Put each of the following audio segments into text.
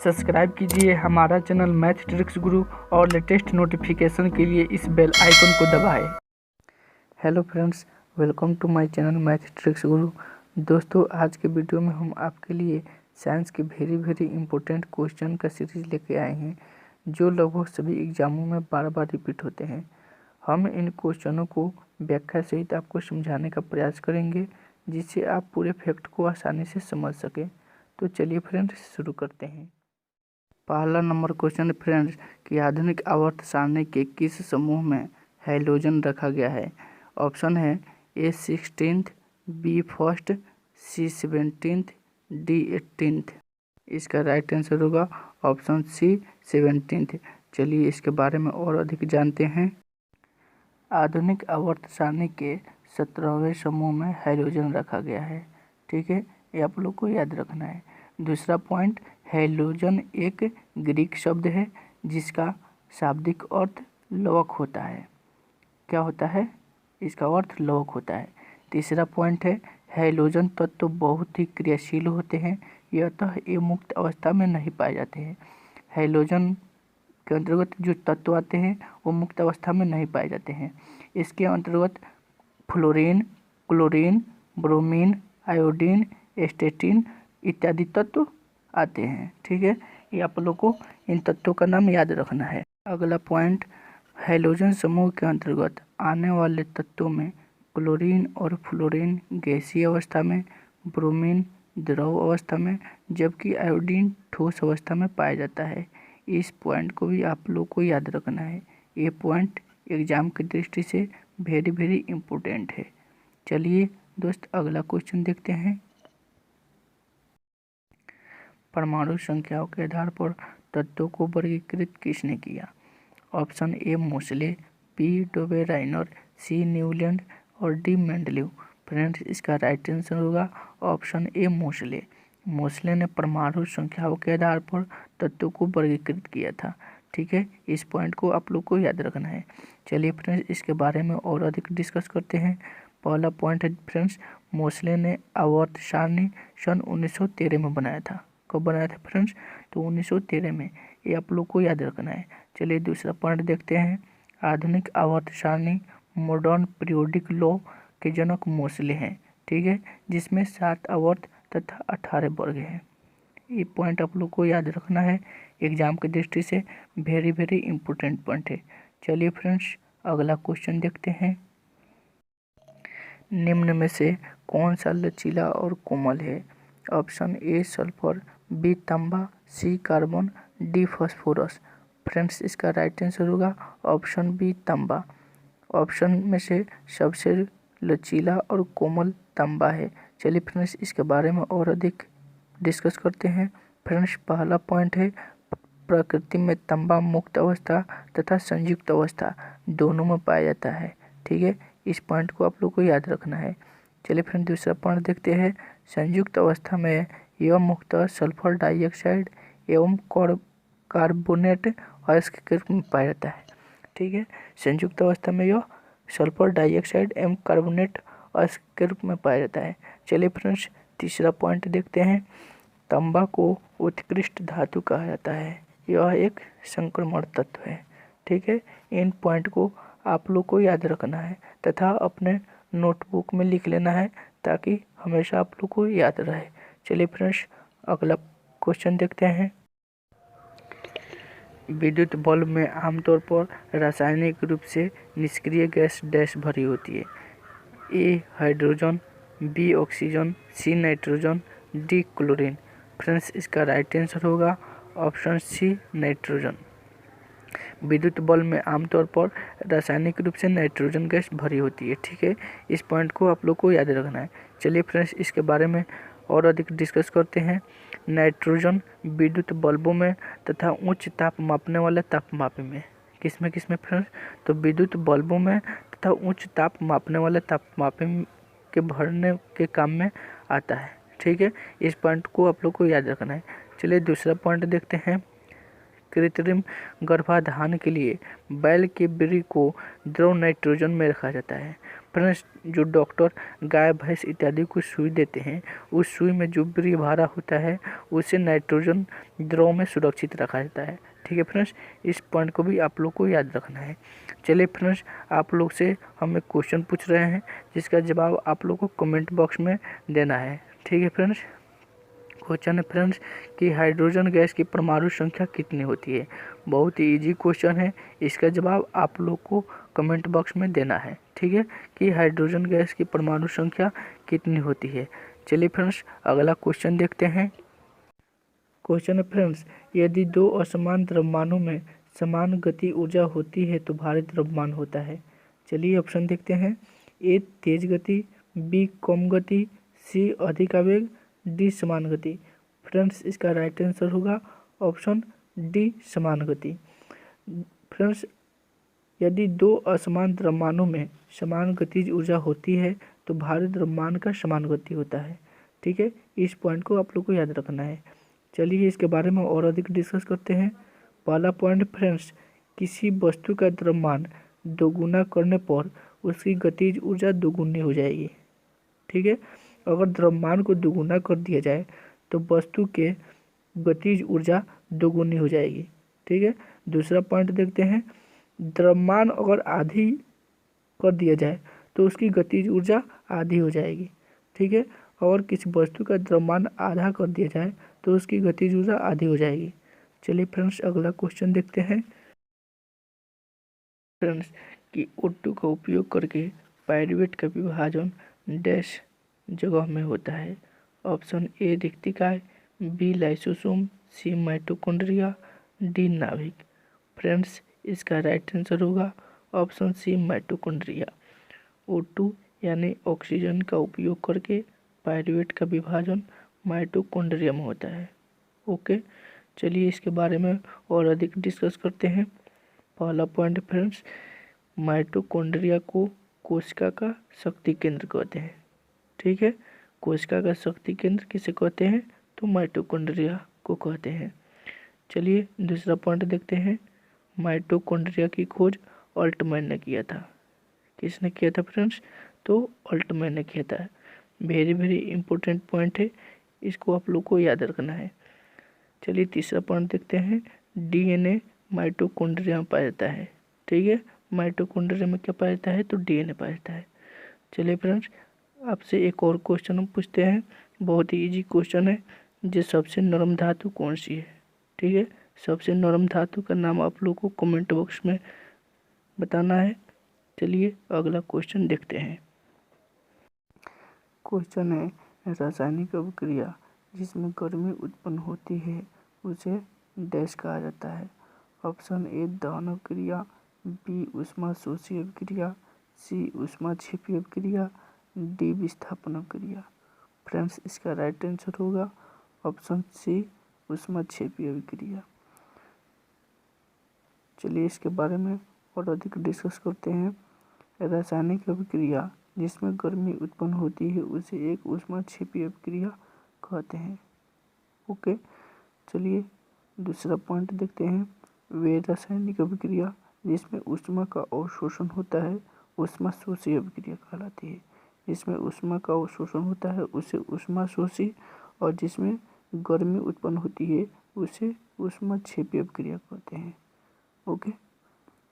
Subscribe कीजिए हमारा channel math tricks गुरु और लेटेस्ट नोटिफिकेशन के लिए इस बेल आइकन को दबाएं। Hello friends, welcome to my channel math tricks Guru. दोस्तों, आज के वीडियो में हम आपके लिए साइंस के वेरी इंपॉर्टेंट क्वेश्चन का सीरीज लेके आए हैं जो लगभग सभी एग्जामों में बार बार रिपीट होते हैं। हम इन क्वेश्चनों को व्याख्या सहित आपको समझाने का प्रयास करेंगे जिससे आप पूरे फैक्ट को आसानी से समझ सकें। तो चलिए फ्रेंड्स, शुरू करते हैं। पहला नंबर क्वेश्चन फ्रेंड्स कि आधुनिक आवर्त सारणी के किस समूह में हैलोजन रखा गया है। ऑप्शन है A16th, B first, C 17th, D 18th। इसका राइट आंसर होगा ऑप्शन C 17th। चलिए इसके बारे में और अधिक जानते हैं। आधुनिक आवर्त सारणी के 17वें समूह में हैलोजन रखा गया है। ठीक है, ये आप लोग को याद रखना है। दूसरा पॉइंट, हैलोजन एक ग्रीक शब्द है जिसका शाब्दिक अर्थ लवक होता है। क्या होता है? इसका अर्थ लवक होता है। तीसरा पॉइंट है, हैलोजन तत्व बहुत ही क्रियाशील होते हैं, अतः ये मुक्त अवस्था में नहीं पाए जाते हैं। हैलोजन के अंतर्गत जो तत्व आते हैं वो मुक्त अवस्था में नहीं पाए जाते हैं। इसके अंतर्गत फ्लोरीन, क्लोरीन, ब्रोमीन, आयोडीन, एस्टेटिन इत्यादि तत्व आते हैं। ठीक है, ये आप लोग को इन तत्वों का नाम याद रखना है। अगला पॉइंट, हैलोजन समूह के अंतर्गत आने वाले तत्वों में क्लोरीन और फ्लोरीन गैसीय अवस्था में, ब्रोमीन द्रव अवस्था में, जबकि आयोडीन ठोस अवस्था में पाया जाता है। इस पॉइंट को भी आप लोग को याद रखना है। ये पॉइंट एग्जाम की दृष्टि से वेरी इम्पोर्टेंट है। चलिए दोस्त, अगला क्वेश्चन देखते हैं। परमाणु संख्याओं के आधार पर तत्वों को वर्गीकृत किसने किया। Option A Moseley, B Dobereiner, C Newland और डी मेंडलीव। फ्रेंड्स, इसका राइट आंसर होगा ऑप्शन ए मोसले। मोसले ने परमाणु संख्याओं के आधार पर तत्वों को वर्गीकृत किया था। ठीक है, इस पॉइंट को आप लोग को याद रखना है। चलिए फ्रेंड्स, इसके बारे में और अधिक डिस्कस करते हैं। पहला पॉइंट है फ्रेंड्स, मोसले ने आवर्त सारणी सन 1913 में बनाया था। कब बनाया था फ्रेंड्स? तो 1913 में। ये आप लोग को याद रखना है। चलिए दूसरा पॉइंट देखते हैं। आधुनिक आवर्त सारणी मॉडर्न पीरियोडिक लॉ के जनक मोसले हैं। ठीक है, जिसमें 7 आवर्त तथा 18 वर्ग हैं। ये पॉइंट आप लोग को याद रखना है, एग्जाम की दृष्टि से वेरी इंपॉर्टेंट पॉइंट है। चलिए फ्रेंड्स, अगला क्वेश्चन देखते हैं। निम्न में से कौन सा लचीला और कोमल है। ऑप्शन ए सल्फर, बी तांबा, सी कार्बन, डी फास्फोरस। फ्रेंड्स, इसका राइट आंसर होगा ऑप्शन बी तांबा। ऑप्शन में से सबसे लचीला और कोमल तांबा है। चलिए फ्रेंड्स, इसके बारे में और अधिक डिस्कस करते हैं। फ्रेंड्स, पहला पॉइंट है, प्रकृति में तांबा मुक्त अवस्था तथा संयुक्त अवस्था दोनों में पाया जाता है। ठीक है, इस पॉइंट को आप लोग को याद रखना है। चलिए फ्रेंड, दूसरा पॉइंट देखते हैं। संयुक्त अवस्था में यह मुख्यतः सल्फर डाइऑक्साइड एवं कार्बोनेट अयस्क के रूप में पाया जाता है। ठीक है, संयुक्त अवस्था में यह सल्फर डाइऑक्साइड एवं कार्बोनेट अयस्क के रूप में पाया जाता है। चलिए फ्रेंड्स, तीसरा पॉइंट देखते हैं। तांबा को उत्कृष्ट धातु कहा जाता है, यह एक संक्रमण तत्व है। ठीक है, इन पॉइंट को आप लोग को याद रखना है तथा अपने नोटबुक में लिख लेना है ताकि हमेशा आप लोग को याद रहे। चलिए फ्रेंड्स, अगला क्वेश्चन देखते हैं। विद्युत बल्ब में आमतौर पर रासायनिक रूप से निष्क्रिय गैस डैश भरी होती है। A hydrogen, B oxygen, C nitrogen, D chlorine. Friends, इसका राइट आंसर होगा ऑप्शन सी नाइट्रोजन। विद्युत बल्ब में आमतौर पर रासायनिक रूप से नाइट्रोजन गैस भरी होती है। ठीक है, इस पॉइंट को आप लोग को याद रखना है। चलिए फ्रेंड्स, इसके बारे में और अधिक डिस्कस करते हैं। नाइट्रोजन विद्युत बल्बों में तथा उच्च ताप मापने वाले तापमापी में किसमें फ्रेंड्स? तो विद्युत बल्बों में तथा उच्च ताप मापने वाले तापमापी के भरने के काम में आता है। ठीक है, इस पॉइंट को आप लोग को याद रखना है। चलिए दूसरा पॉइंट देखते हैं। कृत्रिम गर्भाधान के लिए बैल के ब्री को द्रव नाइट्रोजन में रखा जाता है। फ्रेंड्स, जो डॉक्टर गाय भैंस इत्यादि को सुई देते हैं, उस सुई में जो ब्री भरा होता है उसे नाइट्रोजन द्रव में सुरक्षित रखा जाता है। ठीक है फ्रेंड्स, इस पॉइंट को भी आप लोग को याद रखना है। चलिए फ्रेंड्स, आप लोग से हम एक क्वेश्चन पूछ रहे हैं जिसका जवाब आप लोग को कमेंट बॉक्स में देना है। ठीक है फ्रेंड्स, क्वेश्चन है फ्रेंड्स कि हाइड्रोजन गैस की परमाणु संख्या कितनी होती है। बहुत ही इजी क्वेश्चन है, इसका जवाब आप लोग को कमेंट बॉक्स में देना है। ठीक है, कि हाइड्रोजन गैस की परमाणु संख्या कितनी होती है। चलिए फ्रेंड्स, अगला क्वेश्चन देखते हैं। क्वेश्चन है फ्रेंड्स, यदि दो असमान द्रव्यमानों में समान गति ऊर्जा होती है तो भारी द्रव्यमान होता है। चलिए ऑप्शन देखते हैं। ए तेज गति, बी कम गति, सी अधिक आवेग, डी समान गति। फ्रेंड्स, इसका राइट आंसर होगा ऑप्शन डी समान गति। फ्रेंड्स, यदि दो असमान द्रव्यमानों में समान गतिज ऊर्जा होती है तो भारी द्रव्यमान का समान गति होता है। ठीक है, इस पॉइंट को आप लोग को याद रखना है। चलिए इसके बारे में और अधिक डिस्कस करते हैं। पहला पॉइंट फ्रेंड्स, किसी वस्तु का द्रव्यमान दोगुना करने पर उसकी गतिज ऊर्जा दोगुनी हो जाएगी। ठीक है, अगर द्रव्यमान को दोगुना कर दिया जाए तो वस्तु के गतिज ऊर्जा दोगुनी हो जाएगी। ठीक है, दूसरा पॉइंट देखते हैं। द्रव्यमान अगर आधी कर दिया जाए तो उसकी गतिज ऊर्जा आधी हो जाएगी। ठीक है, और किसी वस्तु का द्रव्यमान आधा कर दिया जाए तो उसकी गतिज ऊर्जा आधी हो जाएगी। चलिए फ्रेंड्स, अगला क्वेश्चन देखते हैं। फ्रेंड्स, कि O2 का उपयोग करके पायरुवेट का विभाजन डैश जगह में होता है। ऑप्शन ए रिक्तिकाय, B lysosome, C mitochondria, D नाभिक। फ्रेंड्स, इसका राइट आंसर होगा ऑप्शन सी माइटोकॉन्ड्रिया। O2 यानी ऑक्सीजन का उपयोग करके पायरुवेट का विभाजन माइटोकॉन्ड्रिया में होता है। ओके, चलिए इसके बारे में और अधिक डिस्कस करते हैं। पहला पॉइंट फ्रेंड्स, माइटोकॉन्ड्रिया को कोशिका का शक्ति केंद्र कहते हैं। ठीक है, कोशिका का शक्ति केंद्र किसे कहते हैं तो माइटोकॉन्ड्रिया को कहते हैं। चलिए दूसरा पॉइंट देखते हैं। माइटोकॉन्ड्रिया की खोज ऑल्टमैन ने किया था। किसने किया था फ्रेंड्स तो ऑल्टमैन ने किया था। वेरी वेरी इंपॉर्टेंट पॉइंट है, इसको आप लोग को याद रखना है। चलिए तीसरा पॉइंट देखते हैं। डीएनए माइटोकॉन्ड्रिया में पाया जाता है। ठीक है, माइटोकॉन्ड्रिया में क्या पाया जाता है तो डीएनए पाया जाता है। चलिए फ्रेंड्स, आपसे एक और क्वेश्चन हम पूछते हैं। बहुत ही इजी क्वेश्चन है। जो सबसे नरम धातु कौन सी है। ठीक है, सबसे नरम धातु का नाम आप लोग को कमेंट बॉक्स में बताना है। चलिए अगला क्वेश्चन देखते हैं। क्वेश्चन है, रासायनिक अभिक्रिया जिसमें गर्मी उत्पन्न होती है उसे डैश कहा जाता है। ऑप्शन ए दहन अभिक्रिया, बी ऊष्मा शोषी अभिक्रिया, सी ऊष्मा क्षेपी अभिक्रिया, डी विस्थापन अभिक्रिया। फ्रेंड्स, इसका राइट आंसर होगा ऑप्शन सी ऊष्मा क्षेपी अभिक्रिया। चलिए इसके बारे में और अधिक डिस्कस करते हैं। रासायनिक अभिक्रिया जिसमें गर्मी उत्पन्न होती है उसे एक ऊष्मा क्षेपी अभिक्रिया कहते हैं। ओके, चलिए दूसरा पॉइंट देखते हैं। वे रासायनिक अभिक्रिया जिसमें ऊष्मा का अवशोषण होता है ऊष्मा शोषी अभिक्रिया कहलाती है। जिसमें ऊष्मा का अवशोषण होता है उसे ऊष्मा शोषी, और जिसमें गर्मी उत्पन्न होती है उसे ऊष्मा क्षेपी अभिक्रिया कहते हैं। ओके,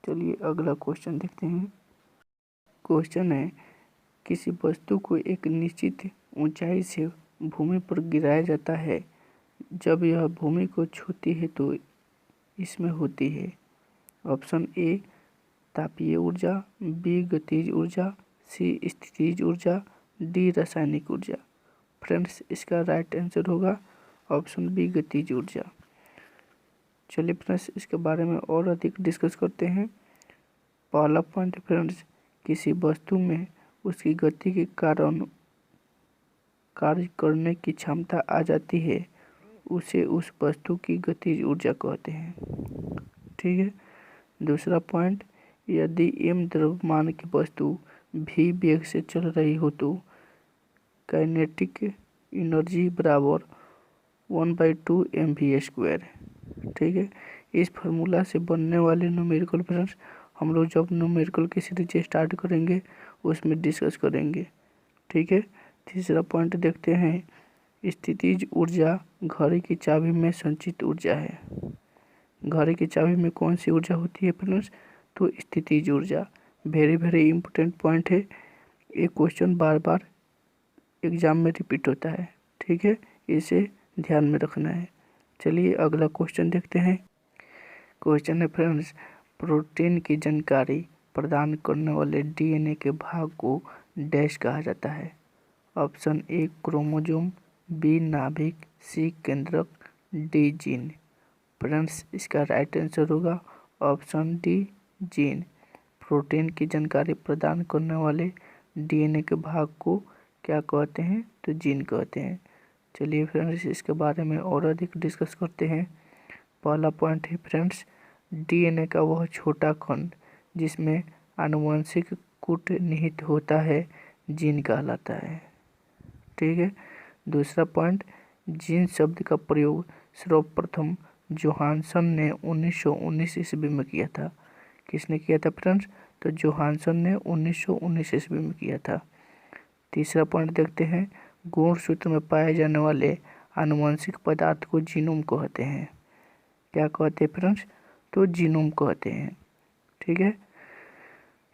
चलिए अगला क्वेश्चन देखते हैं। क्वेश्चन है, किसी वस्तु को एक निश्चित ऊंचाई से भूमि पर गिराया जाता है। जब यह भूमि को छूती है तो इसमें होती है। ऑप्शन ए तापीय ऊर्जा, बी गतिज ऊर्जा, सी स्थितिज ऊर्जा, डी रासायनिक ऊर्जा। फ्रेंड्स, इसका राइट आंसर होगा ऑप्शन बी गतिज ऊर्जा। चलिए फ्रेंड्स, इसके बारे में और अधिक डिस्कस करते हैं। पहला पॉइंट फ्रेंड्स, किसी वस्तु में उसकी गति के कारण कार्य करने की क्षमता आ जाती है उसे उस वस्तु की गतिज ऊर्जा कहते हैं। ठीक है, दूसरा पॉइंट, यदि m द्रव्यमान की वस्तु v वेग से चल रही हो तो काइनेटिक एनर्जी बराबर 1/2 mv²। ठीक है। इस फार्मूला से बनने वाले न्यूमेरिकल फ्रेंड्स हम लोग जब न्यूमेरिकल की सीरीज स्टार्ट करेंगे उसमें डिस्कस करेंगे, ठीक है। तीसरा पॉइंट देखते हैं, स्थितिज ऊर्जा घड़ी की चाबी में संचित ऊर्जा है। घड़ी की चाबी में कौन सी ऊर्जा होती है फ्रेंड्स? तो स्थितिज ऊर्जा। वेरी इम्पोर्टेंट पॉइंट है, ये क्वेश्चन बार बार एग्जाम में रिपीट होता है, ठीक है, इसे ध्यान में रखना है। चलिए अगला क्वेश्चन देखते हैं। क्वेश्चन है फ्रेंड्स, प्रोटीन की जानकारी प्रदान करने वाले डीएनए के भाग को डैश कहा जाता है। ऑप्शन ए क्रोमोसोम, बी नाभिक, सी केंद्रक, डी जीन। फ्रेंड्स इसका राइट आंसर होगा ऑप्शन डी जीन। प्रोटीन की जानकारी प्रदान करने वाले डीएनए के भाग को क्या कहते हैं? तो जीन कहते हैं। चलिए फ्रेंड्स इसके बारे में और अधिक डिस्कस करते हैं। पहला पॉइंट है फ्रेंड्स, डीएनए का वह छोटा खंड जिसमें आनुवंशिक कूट निहित होता है जीन कहलाता है, ठीक है। दूसरा पॉइंट, जीन शब्द का प्रयोग सर्वप्रथम जोहानसन ने 1919 ईस्वी में किया था। किसने किया था फ्रेंड्स? तो जोहानसन ने 1919 ईस्वी में किया था। तीसरा पॉइंट देखते हैं, गुणसूत्र में पाए जाने वाले आनुवंशिक पदार्थ को जीनोम कहते हैं। क्या कहते हैं फ्रेंड्स? तो जीनोम कहते हैं, ठीक है।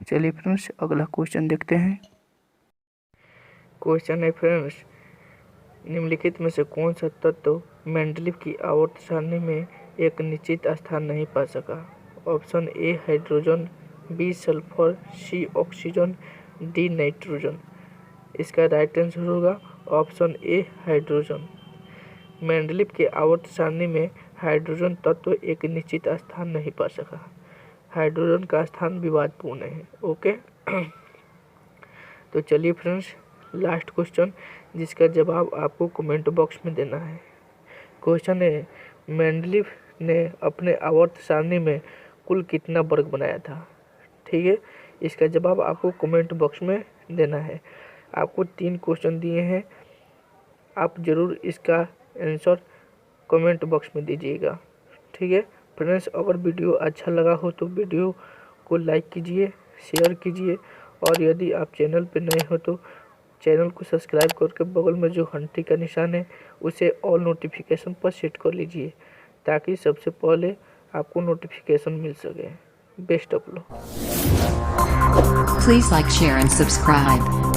चलिए फ्रेंड्स अगला क्वेश्चन देखते हैं। क्वेश्चन है फ्रेंड्स, निम्नलिखित में से कौन सा तत्व मेंडलीव की आवर्त सारणी में एक निश्चित स्थान नहीं पा सका? Option A hydrogen, B sulphur, C oxygen, D nitrogen. इसका राइट आंसर होगा ऑप्शन ए हाइड्रोजन। मेंडलीव के आवर्त सारणी में हाइड्रोजन तत्व एक निश्चित स्थान नहीं पा सका। हाइड्रोजन का स्थान विवादपूर्ण है, ओके। तो चलिए फ्रेंड्स लास्ट क्वेश्चन, जिसका जवाब आपको कमेंट बॉक्स में देना है। क्वेश्चन है, मेंडलीव ने अपने आवर्त सारणी में कुल कितना वर्ग बनाया था? ठीक है, इसका जवाब आपको कमेंट बॉक्स में देना है। आपको 3 क्वेश्चन दिए हैं, आप ज़रूर इसका आंसर कमेंट बॉक्स में दीजिएगा, ठीक है। फ्रेंड्स अगर वीडियो अच्छा लगा हो तो वीडियो को लाइक कीजिए, शेयर कीजिए, और यदि आप चैनल पर नए हो तो चैनल को सब्सक्राइब करके बगल में जो घंटी का निशान है उसे ऑल नोटिफिकेशन पर सेट कर लीजिए, ताकि सबसे पहले आपको नोटिफिकेशन मिल सके। Best of luck. Please like, share and subscribe.